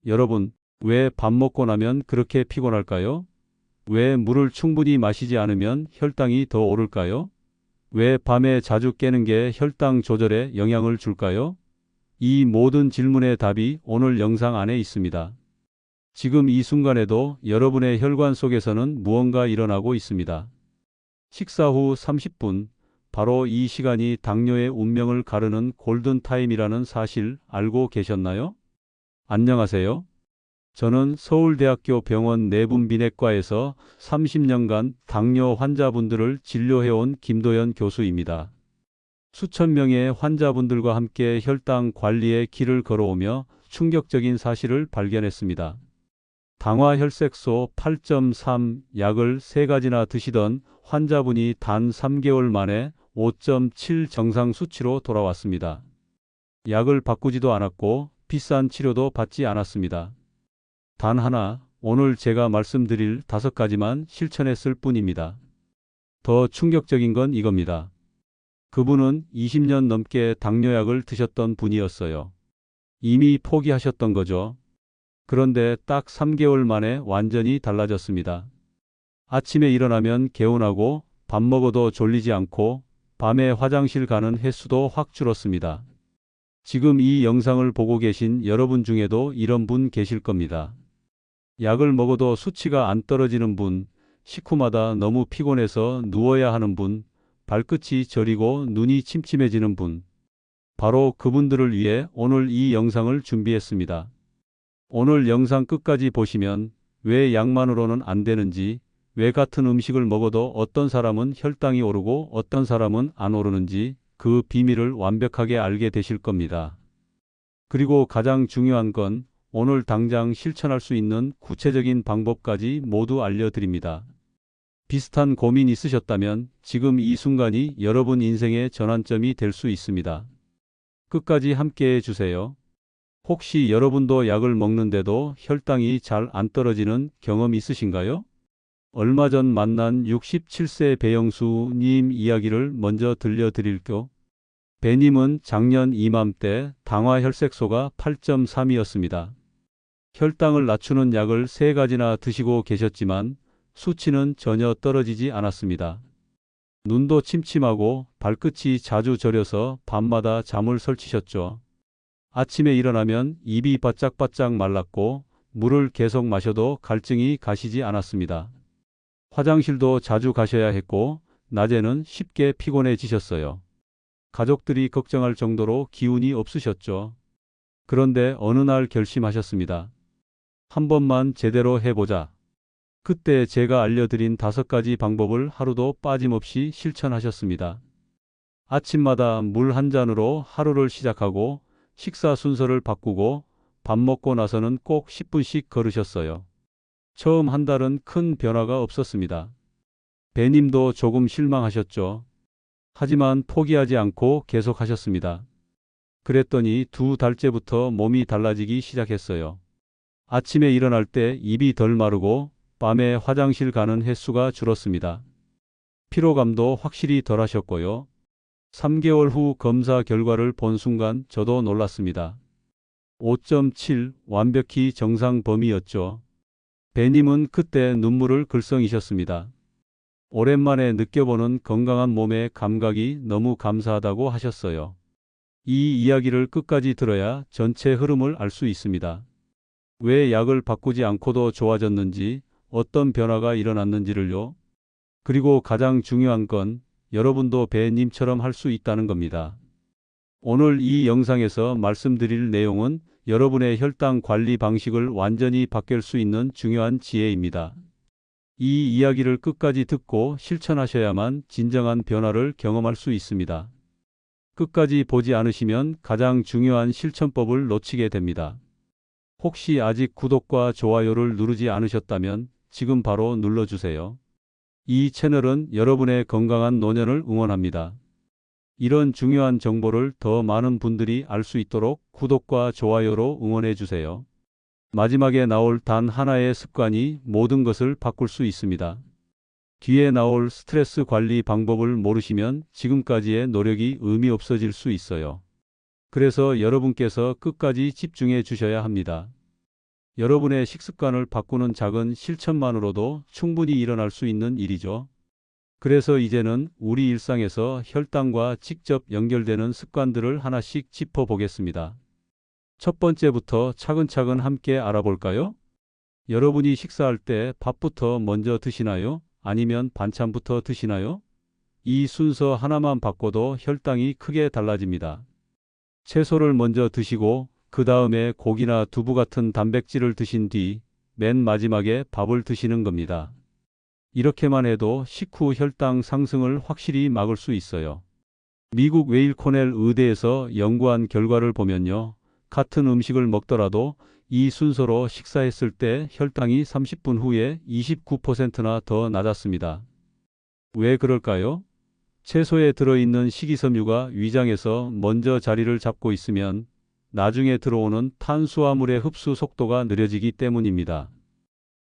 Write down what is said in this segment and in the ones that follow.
여러분, 왜 밥 먹고 나면 그렇게 피곤할까요? 왜 물을 충분히 마시지 않으면 혈당이 더 오를까요? 왜 밤에 자주 깨는 게 혈당 조절에 영향을 줄까요? 이 모든 질문의 답이 오늘 영상 안에 있습니다. 지금 이 순간에도 여러분의 혈관 속에서는 무언가 일어나고 있습니다. 식사 후 30분, 바로 이 시간이 당뇨의 운명을 가르는 골든타임이라는 사실 알고 계셨나요? 안녕하세요. 저는 서울대학교 병원 내분비내과에서 30년간 당뇨 환자분들을 진료해온 김도연 교수입니다. 수천 명의 환자분들과 함께 혈당 관리의 길을 걸어오며 충격적인 사실을 발견했습니다. 당화혈색소 8.3 약을 3가지나 드시던 환자분이 단 3개월 만에 5.7 정상 수치로 돌아왔습니다. 약을 바꾸지도 않았고 비싼 치료도 받지 않았습니다. 단 하나, 오늘 제가 말씀드릴 5가지만 실천했을 뿐입니다. 더 충격적인 건 이겁니다. 그분은 20년 넘게 당뇨약을 드셨던 분이었어요. 이미 포기하셨던 거죠. 그런데 딱 3개월 만에 완전히 달라졌습니다. 아침에 일어나면 개운하고 밥 먹어도 졸리지 않고 밤에 화장실 가는 횟수도 확 줄었습니다. 지금 이 영상을 보고 계신 여러분 중에도 이런 분 계실 겁니다. 약을 먹어도 수치가 안 떨어지는 분, 식후마다 너무 피곤해서 누워야 하는 분, 발끝이 저리고 눈이 침침해지는 분. 바로 그분들을 위해 오늘 이 영상을 준비했습니다. 오늘 영상 끝까지 보시면 왜 약만으로는 안 되는지, 왜 같은 음식을 먹어도 어떤 사람은 혈당이 오르고 어떤 사람은 안 오르는지 그 비밀을 완벽하게 알게 되실 겁니다. 그리고 가장 중요한 건 오늘 당장 실천할 수 있는 구체적인 방법까지 모두 알려드립니다. 비슷한 고민 있으셨다면 지금 이 순간이 여러분 인생의 전환점이 될 수 있습니다. 끝까지 함께해 주세요. 혹시 여러분도 약을 먹는데도 혈당이 잘 안 떨어지는 경험 있으신가요? 얼마 전 만난 67세 배영수님 이야기를 먼저 들려드릴게요. 배님은 작년 이맘때 당화혈색소가 8.3이었습니다. 혈당을 낮추는 약을 3가지나 드시고 계셨지만 수치는 전혀 떨어지지 않았습니다. 눈도 침침하고 발끝이 자주 저려서 밤마다 잠을 설치셨죠. 아침에 일어나면 입이 바짝바짝 말랐고 물을 계속 마셔도 갈증이 가시지 않았습니다. 화장실도 자주 가셔야 했고 낮에는 쉽게 피곤해지셨어요. 가족들이 걱정할 정도로 기운이 없으셨죠. 그런데 어느 날 결심하셨습니다. 한 번만 제대로 해보자. 그때 제가 알려드린 5가지 방법을 하루도 빠짐없이 실천하셨습니다. 아침마다 물 한 잔으로 하루를 시작하고 식사 순서를 바꾸고 밥 먹고 나서는 꼭 10분씩 걸으셨어요. 처음 한 달은 큰 변화가 없었습니다. 배님도 조금 실망하셨죠. 하지만 포기하지 않고 계속하셨습니다. 그랬더니 2달째부터 몸이 달라지기 시작했어요. 아침에 일어날 때 입이 덜 마르고 밤에 화장실 가는 횟수가 줄었습니다. 피로감도 확실히 덜하셨고요. 3개월 후 검사 결과를 본 순간 저도 놀랐습니다. 5.7 완벽히 정상 범위였죠. 배님은 그때 눈물을 글썽이셨습니다. 오랜만에 느껴보는 건강한 몸의 감각이 너무 감사하다고 하셨어요. 이 이야기를 끝까지 들어야 전체 흐름을 알 수 있습니다. 왜 약을 바꾸지 않고도 좋아졌는지, 어떤 변화가 일어났는지를요. 그리고 가장 중요한 건 여러분도 배님처럼 할 수 있다는 겁니다. 오늘 이 영상에서 말씀드릴 내용은 여러분의 혈당 관리 방식을 완전히 바뀔 수 있는 중요한 지혜입니다. 이 이야기를 끝까지 듣고 실천하셔야만 진정한 변화를 경험할 수 있습니다. 끝까지 보지 않으시면 가장 중요한 실천법을 놓치게 됩니다. 혹시 아직 구독과 좋아요를 누르지 않으셨다면 지금 바로 눌러주세요. 이 채널은 여러분의 건강한 노년을 응원합니다. 이런 중요한 정보를 더 많은 분들이 알 수 있도록 구독과 좋아요로 응원해 주세요. 마지막에 나올 단 하나의 습관이 모든 것을 바꿀 수 있습니다. 뒤에 나올 스트레스 관리 방법을 모르시면 지금까지의 노력이 의미 없어질 수 있어요. 그래서 여러분께서 끝까지 집중해 주셔야 합니다. 여러분의 식습관을 바꾸는 작은 실천만으로도 충분히 일어날 수 있는 일이죠. 그래서 이제는 우리 일상에서 혈당과 직접 연결되는 습관들을 하나씩 짚어보겠습니다. 첫 번째부터 차근차근 함께 알아볼까요? 여러분이 식사할 때 밥부터 먼저 드시나요? 아니면 반찬부터 드시나요? 이 순서 하나만 바꿔도 혈당이 크게 달라집니다. 채소를 먼저 드시고 그 다음에 고기나 두부 같은 단백질을 드신 뒤 맨 마지막에 밥을 드시는 겁니다. 이렇게만 해도 식후 혈당 상승을 확실히 막을 수 있어요. 미국 웨일 코넬 의대에서 연구한 결과를 보면요. 같은 음식을 먹더라도 이 순서로 식사했을 때 혈당이 30분 후에 29%나 더 낮았습니다. 왜 그럴까요? 채소에 들어있는 식이섬유가 위장에서 먼저 자리를 잡고 있으면 나중에 들어오는 탄수화물의 흡수 속도가 느려지기 때문입니다.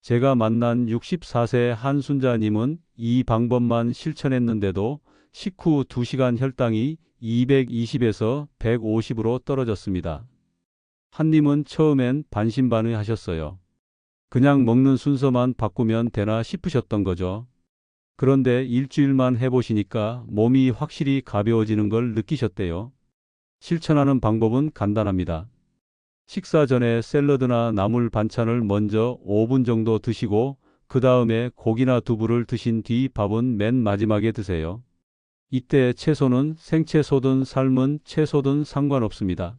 제가 만난 64세 한순자님은 이 방법만 실천했는데도 식후 2시간 혈당이 220에서 150으로 떨어졌습니다. 한님은 처음엔 반신반의하셨어요. 그냥 먹는 순서만 바꾸면 되나 싶으셨던 거죠. 그런데 일주일만 해보시니까 몸이 확실히 가벼워지는 걸 느끼셨대요. 실천하는 방법은 간단합니다. 식사 전에 샐러드나 나물 반찬을 먼저 5분 정도 드시고 그 다음에 고기나 두부를 드신 뒤 밥은 맨 마지막에 드세요. 이때 채소는 생채소든 삶은 채소든 상관없습니다.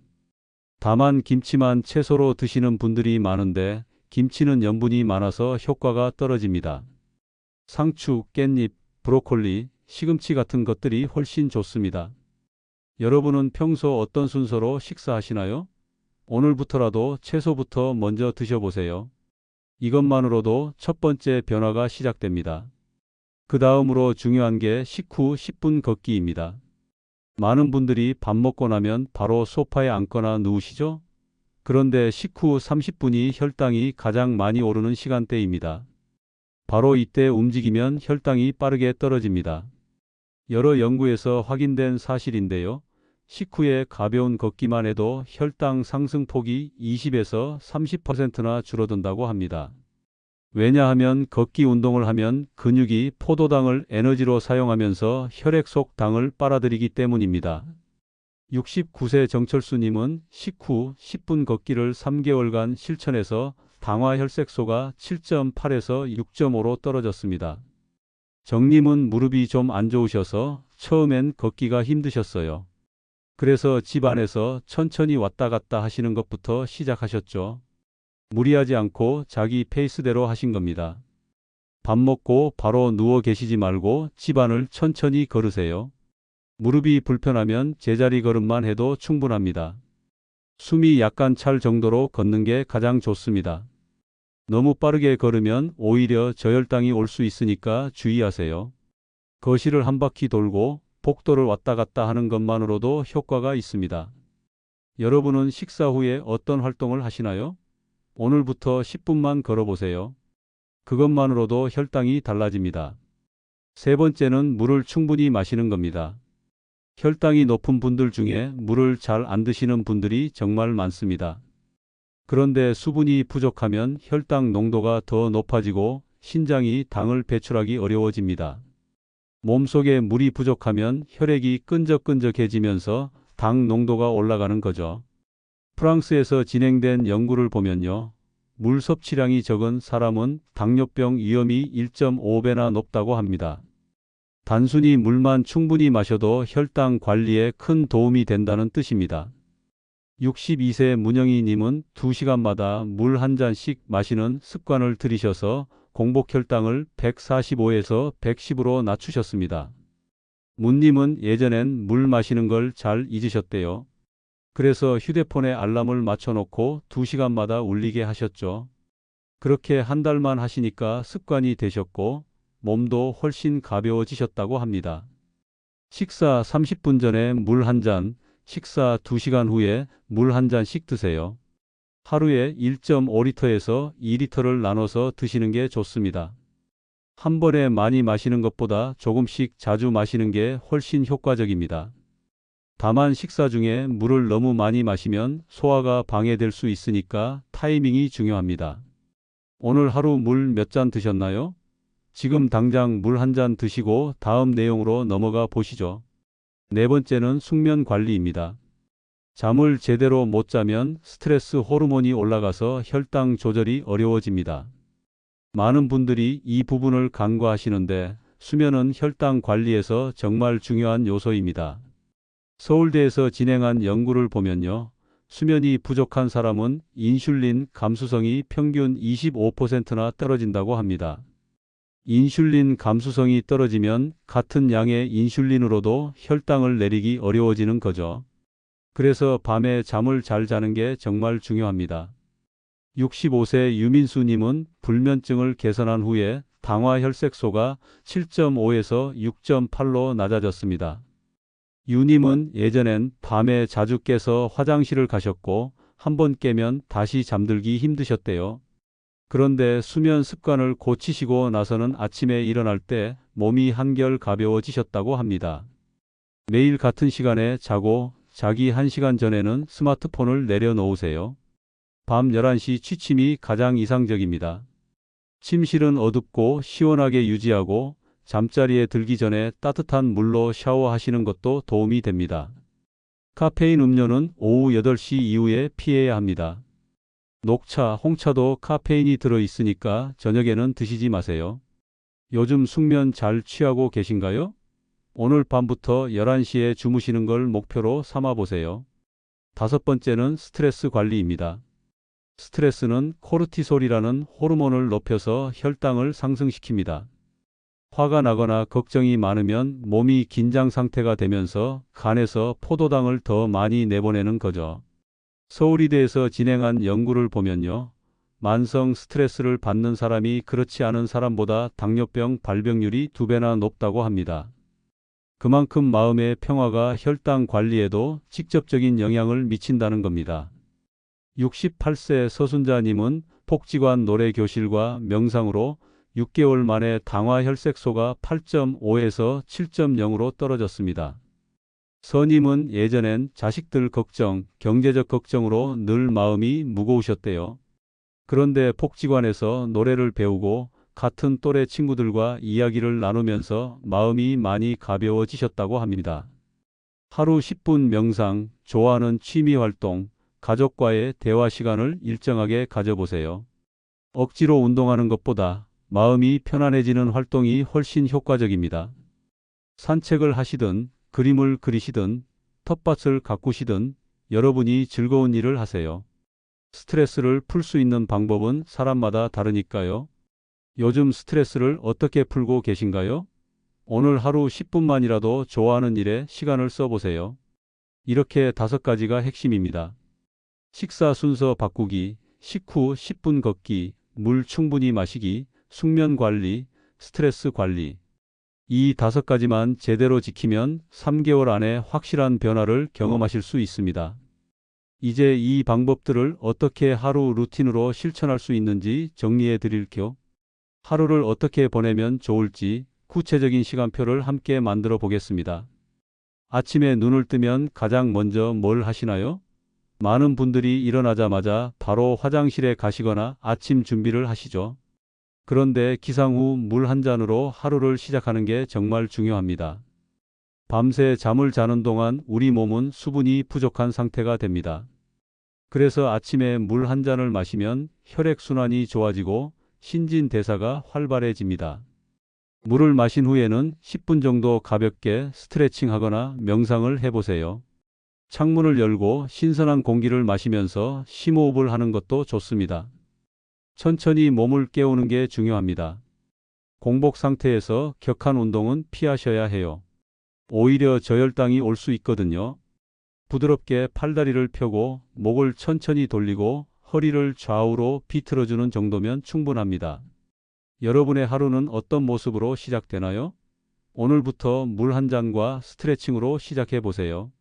다만 김치만 채소로 드시는 분들이 많은데 김치는 염분이 많아서 효과가 떨어집니다. 상추, 깻잎, 브로콜리, 시금치 같은 것들이 훨씬 좋습니다. 여러분은 평소 어떤 순서로 식사하시나요? 오늘부터라도 채소부터 먼저 드셔보세요. 이것만으로도 첫 번째 변화가 시작됩니다. 그 다음으로 중요한 게 식후 10분 걷기입니다. 많은 분들이 밥 먹고 나면 바로 소파에 앉거나 누우시죠? 그런데 식후 30분이 혈당이 가장 많이 오르는 시간대입니다. 바로 이때 움직이면 혈당이 빠르게 떨어집니다. 여러 연구에서 확인된 사실인데요. 식후에 가벼운 걷기만 해도 혈당 상승폭이 20에서 30%나 줄어든다고 합니다. 왜냐하면 걷기 운동을 하면 근육이 포도당을 에너지로 사용하면서 혈액 속 당을 빨아들이기 때문입니다. 69세 정철수님은 식후 10분 걷기를 3개월간 실천해서 당화 혈색소가 7.8에서 6.5로 떨어졌습니다. 정님은 무릎이 좀 안 좋으셔서 처음엔 걷기가 힘드셨어요. 그래서 집 안에서 천천히 왔다 갔다 하시는 것부터 시작하셨죠. 무리하지 않고 자기 페이스대로 하신 겁니다. 밥 먹고 바로 누워 계시지 말고 집안을 천천히 걸으세요. 무릎이 불편하면 제자리 걸음만 해도 충분합니다. 숨이 약간 찰 정도로 걷는 게 가장 좋습니다. 너무 빠르게 걸으면 오히려 저혈당이 올 수 있으니까 주의하세요. 거실을 한 바퀴 돌고 복도를 왔다 갔다 하는 것만으로도 효과가 있습니다. 여러분은 식사 후에 어떤 활동을 하시나요? 오늘부터 10분만 걸어보세요. 그것만으로도 혈당이 달라집니다. 세 번째는 물을 충분히 마시는 겁니다. 혈당이 높은 분들 중에 물을 잘 안 드시는 분들이 정말 많습니다. 그런데 수분이 부족하면 혈당 농도가 더 높아지고 신장이 당을 배출하기 어려워집니다. 몸속에 물이 부족하면 혈액이 끈적끈적해지면서 당 농도가 올라가는 거죠. 프랑스에서 진행된 연구를 보면요. 물 섭취량이 적은 사람은 당뇨병 위험이 1.5배나 높다고 합니다. 단순히 물만 충분히 마셔도 혈당 관리에 큰 도움이 된다는 뜻입니다. 62세 문영희님은 2시간마다 물 한 잔씩 마시는 습관을 들이셔서 공복 혈당을 145에서 110으로 낮추셨습니다. 문님은 예전엔 물 마시는 걸 잘 잊으셨대요. 그래서 휴대폰에 알람을 맞춰놓고 2시간마다 울리게 하셨죠. 그렇게 한 달만 하시니까 습관이 되셨고 몸도 훨씬 가벼워지셨다고 합니다. 식사 30분 전에 물 한 잔, 식사 2시간 후에 물 한 잔씩 드세요. 하루에 1.5리터에서 2리터를 나눠서 드시는 게 좋습니다. 한 번에 많이 마시는 것보다 조금씩 자주 마시는 게 훨씬 효과적입니다. 다만 식사 중에 물을 너무 많이 마시면 소화가 방해될 수 있으니까 타이밍이 중요합니다. 오늘 하루 물 몇 잔 드셨나요? 지금 당장 물 한 잔 드시고 다음 내용으로 넘어가 보시죠. 네 번째는 숙면 관리입니다. 잠을 제대로 못 자면 스트레스 호르몬이 올라가서 혈당 조절이 어려워집니다. 많은 분들이 이 부분을 간과하시는데 수면은 혈당 관리에서 정말 중요한 요소입니다. 서울대에서 진행한 연구를 보면요. 수면이 부족한 사람은 인슐린 감수성이 평균 25%나 떨어진다고 합니다. 인슐린 감수성이 떨어지면 같은 양의 인슐린으로도 혈당을 내리기 어려워지는 거죠. 그래서 밤에 잠을 잘 자는 게 정말 중요합니다. 65세 유민수님은 불면증을 개선한 후에 당화 혈색소가 7.5에서 6.8로 낮아졌습니다. 유님은 예전엔 밤에 자주 깨서 화장실을 가셨고 한번 깨면 다시 잠들기 힘드셨대요. 그런데 수면 습관을 고치시고 나서는 아침에 일어날 때 몸이 한결 가벼워지셨다고 합니다. 매일 같은 시간에 자고 자기 1시간 전에는 스마트폰을 내려놓으세요. 밤 11시 취침이 가장 이상적입니다. 침실은 어둡고 시원하게 유지하고 잠자리에 들기 전에 따뜻한 물로 샤워하시는 것도 도움이 됩니다. 카페인 음료는 오후 8시 이후에 피해야 합니다. 녹차, 홍차도 카페인이 들어있으니까 저녁에는 드시지 마세요. 요즘 숙면 잘 취하고 계신가요? 오늘 밤부터 11시에 주무시는 걸 목표로 삼아 보세요. 다섯 번째는 스트레스 관리입니다. 스트레스는 코르티솔이라는 호르몬을 높여서 혈당을 상승시킵니다. 화가 나거나 걱정이 많으면 몸이 긴장 상태가 되면서 간에서 포도당을 더 많이 내보내는 거죠. 서울의대에서 진행한 연구를 보면요. 만성 스트레스를 받는 사람이 그렇지 않은 사람보다 당뇨병 발병률이 2배나 높다고 합니다. 그만큼 마음의 평화가 혈당 관리에도 직접적인 영향을 미친다는 겁니다. 68세 서순자님은 복지관 노래교실과 명상으로 6개월 만에 당화 혈색소가 8.5에서 7.0으로 떨어졌습니다. 서님은 예전엔 자식들 걱정, 경제적 걱정으로 늘 마음이 무거우셨대요. 그런데 복지관에서 노래를 배우고 같은 또래 친구들과 이야기를 나누면서 마음이 많이 가벼워지셨다고 합니다. 하루 10분 명상, 좋아하는 취미 활동, 가족과의 대화 시간을 일정하게 가져보세요. 억지로 운동하는 것보다 마음이 편안해지는 활동이 훨씬 효과적입니다. 산책을 하시든 그림을 그리시든 텃밭을 가꾸시든 여러분이 즐거운 일을 하세요. 스트레스를 풀 수 있는 방법은 사람마다 다르니까요. 요즘 스트레스를 어떻게 풀고 계신가요? 오늘 하루 10분만이라도 좋아하는 일에 시간을 써보세요. 이렇게 5가지가 핵심입니다. 식사 순서 바꾸기, 식후 10분 걷기, 물 충분히 마시기, 숙면 관리, 스트레스 관리. 이 5가지만 제대로 지키면 3개월 안에 확실한 변화를 경험하실 수 있습니다. 이제 이 방법들을 어떻게 하루 루틴으로 실천할 수 있는지 정리해 드릴게요. 하루를 어떻게 보내면 좋을지 구체적인 시간표를 함께 만들어 보겠습니다. 아침에 눈을 뜨면 가장 먼저 뭘 하시나요? 많은 분들이 일어나자마자 바로 화장실에 가시거나 아침 준비를 하시죠. 그런데 기상 후 물 한 잔으로 하루를 시작하는 게 정말 중요합니다. 밤새 잠을 자는 동안 우리 몸은 수분이 부족한 상태가 됩니다. 그래서 아침에 물 한 잔을 마시면 혈액순환이 좋아지고 신진대사가 활발해집니다. 물을 마신 후에는 10분 정도 가볍게 스트레칭하거나 명상을 해보세요. 창문을 열고 신선한 공기를 마시면서 심호흡을 하는 것도 좋습니다. 천천히 몸을 깨우는 게 중요합니다. 공복 상태에서 격한 운동은 피하셔야 해요. 오히려 저혈당이 올 수 있거든요. 부드럽게 팔다리를 펴고 목을 천천히 돌리고 허리를 좌우로 비틀어주는 정도면 충분합니다. 여러분의 하루는 어떤 모습으로 시작되나요? 오늘부터 물 한 잔과 스트레칭으로 시작해 보세요.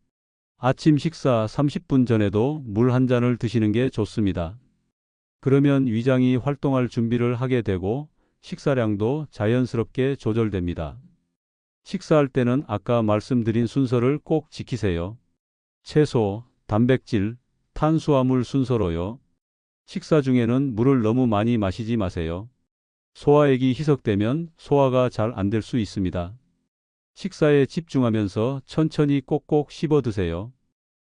아침 식사 30분 전에도 물 한 잔을 드시는 게 좋습니다. 그러면 위장이 활동할 준비를 하게 되고 식사량도 자연스럽게 조절됩니다. 식사할 때는 아까 말씀드린 순서를 꼭 지키세요. 채소, 단백질, 탄수화물 순서로요. 식사 중에는 물을 너무 많이 마시지 마세요. 소화액이 희석되면 소화가 잘 안 될 수 있습니다. 식사에 집중하면서 천천히 꼭꼭 씹어 드세요.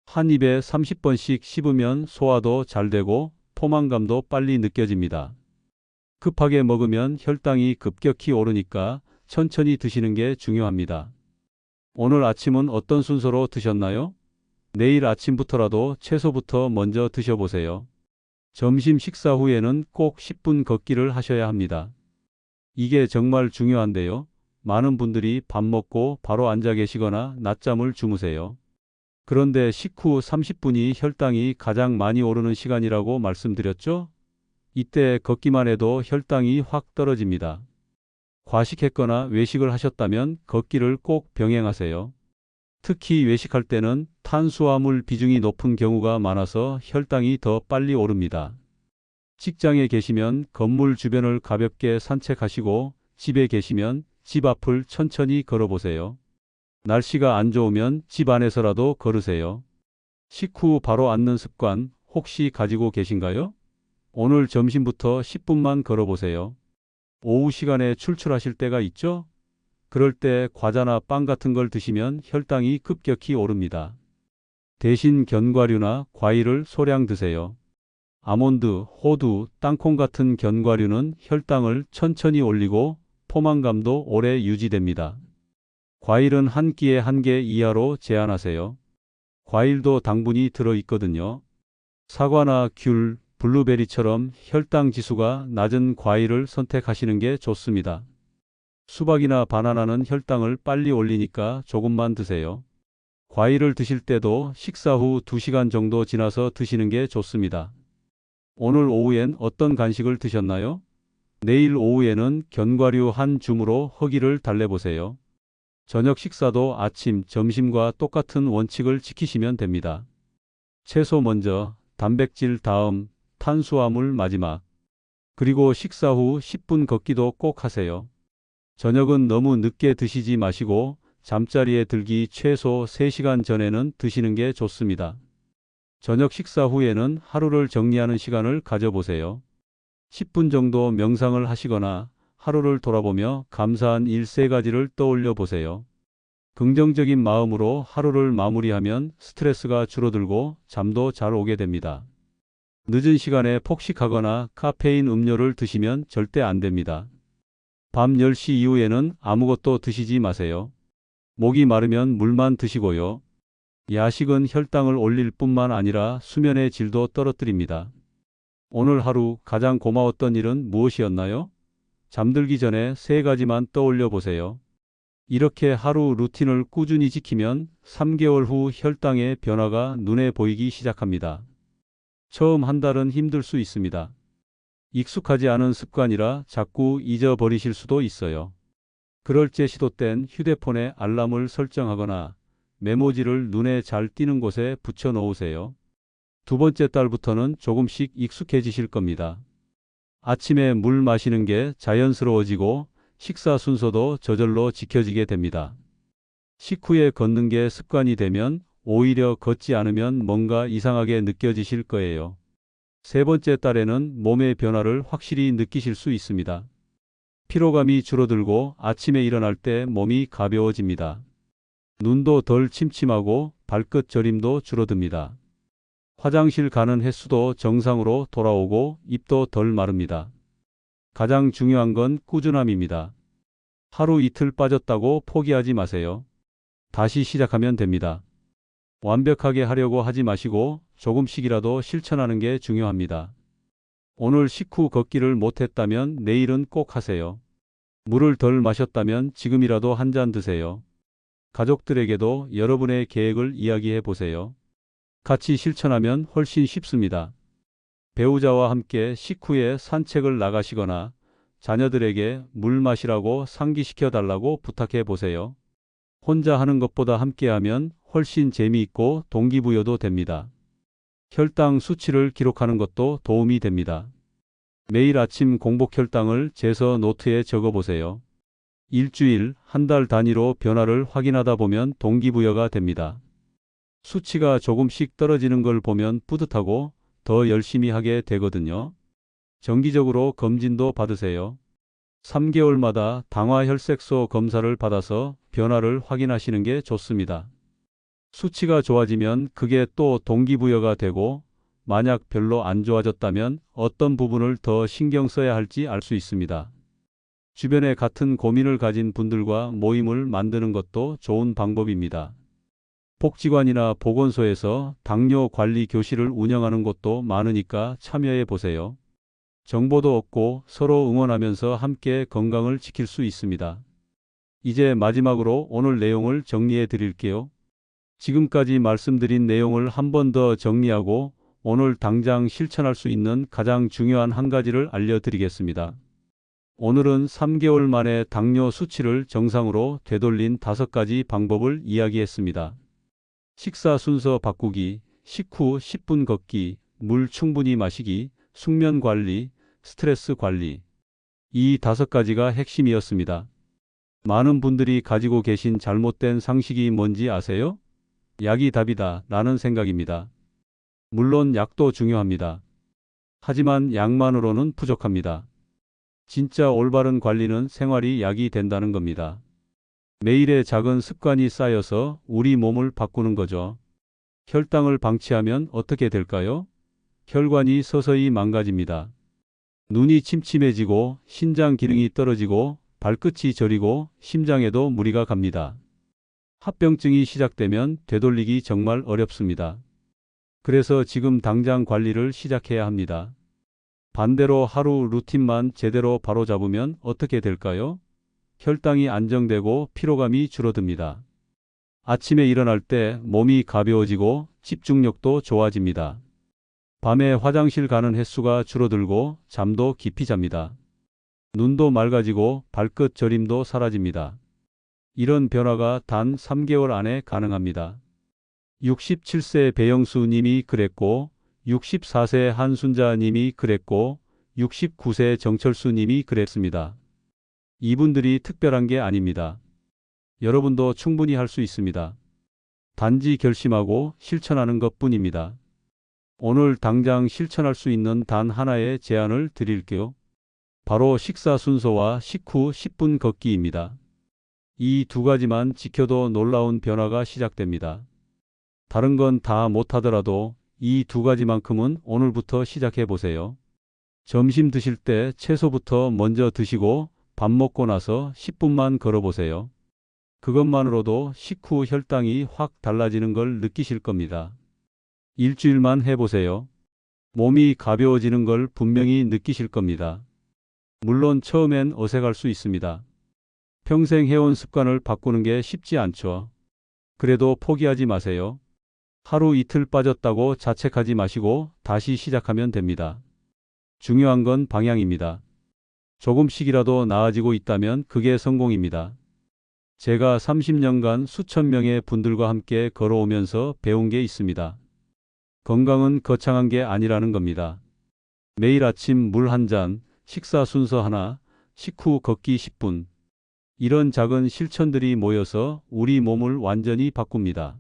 한 입에 30번씩 씹으면 소화도 잘 되고 포만감도 빨리 느껴집니다. 급하게 먹으면 혈당이 급격히 오르니까 천천히 드시는 게 중요합니다. 오늘 아침은 어떤 순서로 드셨나요? 내일 아침부터라도 채소부터 먼저 드셔보세요. 점심 식사 후에는 꼭 10분 걷기를 하셔야 합니다. 이게 정말 중요한데요. 많은 분들이 밥 먹고 바로 앉아 계시거나 낮잠을 주무세요. 그런데 식후 30분이 혈당이 가장 많이 오르는 시간이라고 말씀드렸죠? 이때 걷기만 해도 혈당이 확 떨어집니다. 과식했거나 외식을 하셨다면 걷기를 꼭 병행하세요. 특히 외식할 때는 탄수화물 비중이 높은 경우가 많아서 혈당이 더 빨리 오릅니다. 직장에 계시면 건물 주변을 가볍게 산책하시고 집에 계시면 집 앞을 천천히 걸어보세요. 날씨가 안 좋으면 집 안에서라도 걸으세요. 식후 바로 앉는 습관 혹시 가지고 계신가요? 오늘 점심부터 10분만 걸어보세요. 오후 시간에 출출하실 때가 있죠? 그럴 때 과자나 빵 같은 걸 드시면 혈당이 급격히 오릅니다. 대신 견과류나 과일을 소량 드세요. 아몬드, 호두, 땅콩 같은 견과류는 혈당을 천천히 올리고 포만감도 오래 유지됩니다. 과일은 한 끼에 한 개 이하로 제한하세요. 과일도 당분이 들어 있거든요. 사과나 귤, 블루베리처럼 혈당 지수가 낮은 과일을 선택하시는 게 좋습니다. 수박이나 바나나는 혈당을 빨리 올리니까 조금만 드세요. 과일을 드실 때도 식사 후 2시간 정도 지나서 드시는 게 좋습니다. 오늘 오후엔 어떤 간식을 드셨나요? 내일 오후에는 견과류 한 줌으로 허기를 달래보세요. 저녁 식사도 아침, 점심과 똑같은 원칙을 지키시면 됩니다. 채소 먼저, 단백질 다음, 탄수화물 마지막. 그리고 식사 후 10분 걷기도 꼭 하세요. 저녁은 너무 늦게 드시지 마시고 잠자리에 들기 최소 3시간 전에는 드시는 게 좋습니다. 저녁 식사 후에는 하루를 정리하는 시간을 가져보세요. 10분 정도 명상을 하시거나 하루를 돌아보며 감사한 일 3가지를 떠올려 보세요. 긍정적인 마음으로 하루를 마무리하면 스트레스가 줄어들고 잠도 잘 오게 됩니다. 늦은 시간에 폭식하거나 카페인 음료를 드시면 절대 안 됩니다. 밤 10시 이후에는 아무것도 드시지 마세요. 목이 마르면 물만 드시고요. 야식은 혈당을 올릴 뿐만 아니라 수면의 질도 떨어뜨립니다. 오늘 하루 가장 고마웠던 일은 무엇이었나요? 잠들기 전에 3가지만 떠올려 보세요. 이렇게 하루 루틴을 꾸준히 지키면 3개월 후 혈당의 변화가 눈에 보이기 시작합니다. 처음 한 달은 힘들 수 있습니다. 익숙하지 않은 습관이라 자꾸 잊어버리실 수도 있어요. 그럴 때 시도된 휴대폰에 알람을 설정하거나 메모지를 눈에 잘 띄는 곳에 붙여 놓으세요. 2번째 달부터는 조금씩 익숙해지실 겁니다. 아침에 물 마시는 게 자연스러워지고 식사 순서도 저절로 지켜지게 됩니다. 식후에 걷는 게 습관이 되면 오히려 걷지 않으면 뭔가 이상하게 느껴지실 거예요. 3번째 달에는 몸의 변화를 확실히 느끼실 수 있습니다. 피로감이 줄어들고 아침에 일어날 때 몸이 가벼워집니다. 눈도 덜 침침하고 발끝 저림도 줄어듭니다. 화장실 가는 횟수도 정상으로 돌아오고 입도 덜 마릅니다. 가장 중요한 건 꾸준함입니다. 하루 이틀 빠졌다고 포기하지 마세요. 다시 시작하면 됩니다. 완벽하게 하려고 하지 마시고 조금씩이라도 실천하는 게 중요합니다. 오늘 식후 걷기를 못했다면 내일은 꼭 하세요. 물을 덜 마셨다면 지금이라도 한 잔 드세요. 가족들에게도 여러분의 계획을 이야기해 보세요. 같이 실천하면 훨씬 쉽습니다. 배우자와 함께 식후에 산책을 나가시거나 자녀들에게 물 마시라고 상기시켜 달라고 부탁해 보세요. 혼자 하는 것보다 함께하면 훨씬 재미있고 동기부여도 됩니다. 혈당 수치를 기록하는 것도 도움이 됩니다. 매일 아침 공복 혈당을 재서 노트에 적어 보세요. 일주일, 한 달 단위로 변화를 확인하다 보면 동기부여가 됩니다. 수치가 조금씩 떨어지는 걸 보면 뿌듯하고 더 열심히 하게 되거든요. 정기적으로 검진도 받으세요. 3개월마다 당화혈색소 검사를 받아서 변화를 확인하시는 게 좋습니다. 수치가 좋아지면 그게 또 동기부여가 되고 만약 별로 안 좋아졌다면 어떤 부분을 더 신경 써야 할지 알 수 있습니다. 주변에 같은 고민을 가진 분들과 모임을 만드는 것도 좋은 방법입니다. 복지관이나 보건소에서 당뇨 관리 교실을 운영하는 곳도 많으니까 참여해 보세요. 정보도 얻고 서로 응원하면서 함께 건강을 지킬 수 있습니다. 이제 마지막으로 오늘 내용을 정리해 드릴게요. 지금까지 말씀드린 내용을 한 번 더 정리하고 오늘 당장 실천할 수 있는 가장 중요한 한 가지를 알려드리겠습니다. 오늘은 3개월 만에 당뇨 수치를 정상으로 되돌린 5가지 방법을 이야기했습니다. 식사 순서 바꾸기, 식후 10분 걷기, 물 충분히 마시기, 숙면 관리, 스트레스 관리. 이 5가지가 핵심이었습니다. 많은 분들이 가지고 계신 잘못된 상식이 뭔지 아세요? 약이 답이다 라는 생각입니다. 물론 약도 중요합니다. 하지만 약만으로는 부족합니다. 진짜 올바른 관리는 생활이 약이 된다는 겁니다. 매일의 작은 습관이 쌓여서 우리 몸을 바꾸는 거죠. 혈당을 방치하면 어떻게 될까요? 혈관이 서서히 망가집니다. 눈이 침침해지고 신장 기능이 떨어지고 발끝이 저리고 심장에도 무리가 갑니다. 합병증이 시작되면 되돌리기 정말 어렵습니다. 그래서 지금 당장 관리를 시작해야 합니다. 반대로 하루 루틴만 제대로 바로잡으면 어떻게 될까요? 혈당이 안정되고 피로감이 줄어듭니다. 아침에 일어날 때 몸이 가벼워지고 집중력도 좋아집니다. 밤에 화장실 가는 횟수가 줄어들고 잠도 깊이 잡니다. 눈도 맑아지고 발끝 저림도 사라집니다. 이런 변화가 단 3개월 안에 가능합니다. 67세 배영수 님이 그랬고 64세 한순자 님이 그랬고 69세 정철수 님이 그랬습니다. 이분들이 특별한 게 아닙니다. 여러분도 충분히 할 수 있습니다. 단지 결심하고 실천하는 것뿐입니다. 오늘 당장 실천할 수 있는 단 하나의 제안을 드릴게요. 바로 식사 순서와 식후 10분 걷기입니다. 이 2가지만 지켜도 놀라운 변화가 시작됩니다. 다른 건 다 못하더라도 이 2가지만큼은 오늘부터 시작해 보세요. 점심 드실 때 채소부터 먼저 드시고 밥 먹고 나서 10분만 걸어보세요. 그것만으로도 식후 혈당이 확 달라지는 걸 느끼실 겁니다. 일주일만 해보세요. 몸이 가벼워지는 걸 분명히 느끼실 겁니다. 물론 처음엔 어색할 수 있습니다. 평생 해온 습관을 바꾸는 게 쉽지 않죠. 그래도 포기하지 마세요. 하루 이틀 빠졌다고 자책하지 마시고 다시 시작하면 됩니다. 중요한 건 방향입니다. 조금씩이라도 나아지고 있다면 그게 성공입니다. 제가 30년간 수천 명의 분들과 함께 걸어오면서 배운 게 있습니다. 건강은 거창한 게 아니라는 겁니다. 매일 아침 물 한 잔, 식사 순서 하나, 식후 걷기 10분. 이런 작은 실천들이 모여서 우리 몸을 완전히 바꿉니다.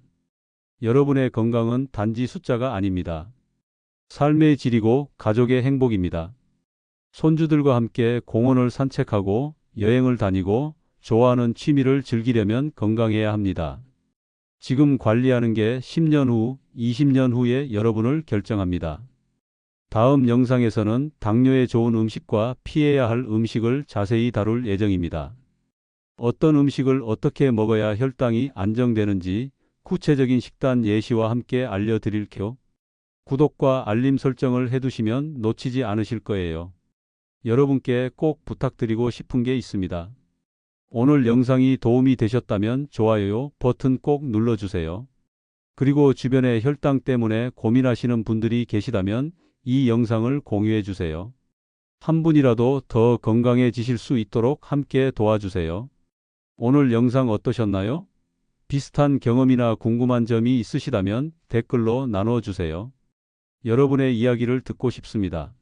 여러분의 건강은 단지 숫자가 아닙니다. 삶의 질이고 가족의 행복입니다. 손주들과 함께 공원을 산책하고 여행을 다니고 좋아하는 취미를 즐기려면 건강해야 합니다. 지금 관리하는 게 10년 후, 20년 후의 여러분을 결정합니다. 다음 영상에서는 당뇨에 좋은 음식과 피해야 할 음식을 자세히 다룰 예정입니다. 어떤 음식을 어떻게 먹어야 혈당이 안정되는지 구체적인 식단 예시와 함께 알려드릴게요. 구독과 알림 설정을 해두시면 놓치지 않으실 거예요. 여러분께 꼭 부탁드리고 싶은 게 있습니다. 오늘 영상이 도움이 되셨다면 좋아요 버튼 꼭 눌러주세요. 그리고 주변에 혈당 때문에 고민하시는 분들이 계시다면 이 영상을 공유해 주세요. 한 분이라도 더 건강해지실 수 있도록 함께 도와주세요. 오늘 영상 어떠셨나요? 비슷한 경험이나 궁금한 점이 있으시다면 댓글로 나눠주세요. 여러분의 이야기를 듣고 싶습니다.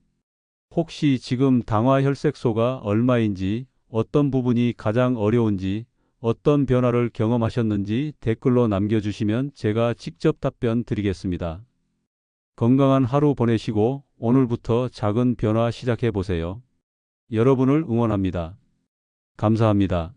혹시 지금 당화혈색소가 얼마인지, 어떤 부분이 가장 어려운지, 어떤 변화를 경험하셨는지 댓글로 남겨주시면 제가 직접 답변 드리겠습니다. 건강한 하루 보내시고 오늘부터 작은 변화 시작해 보세요. 여러분을 응원합니다. 감사합니다.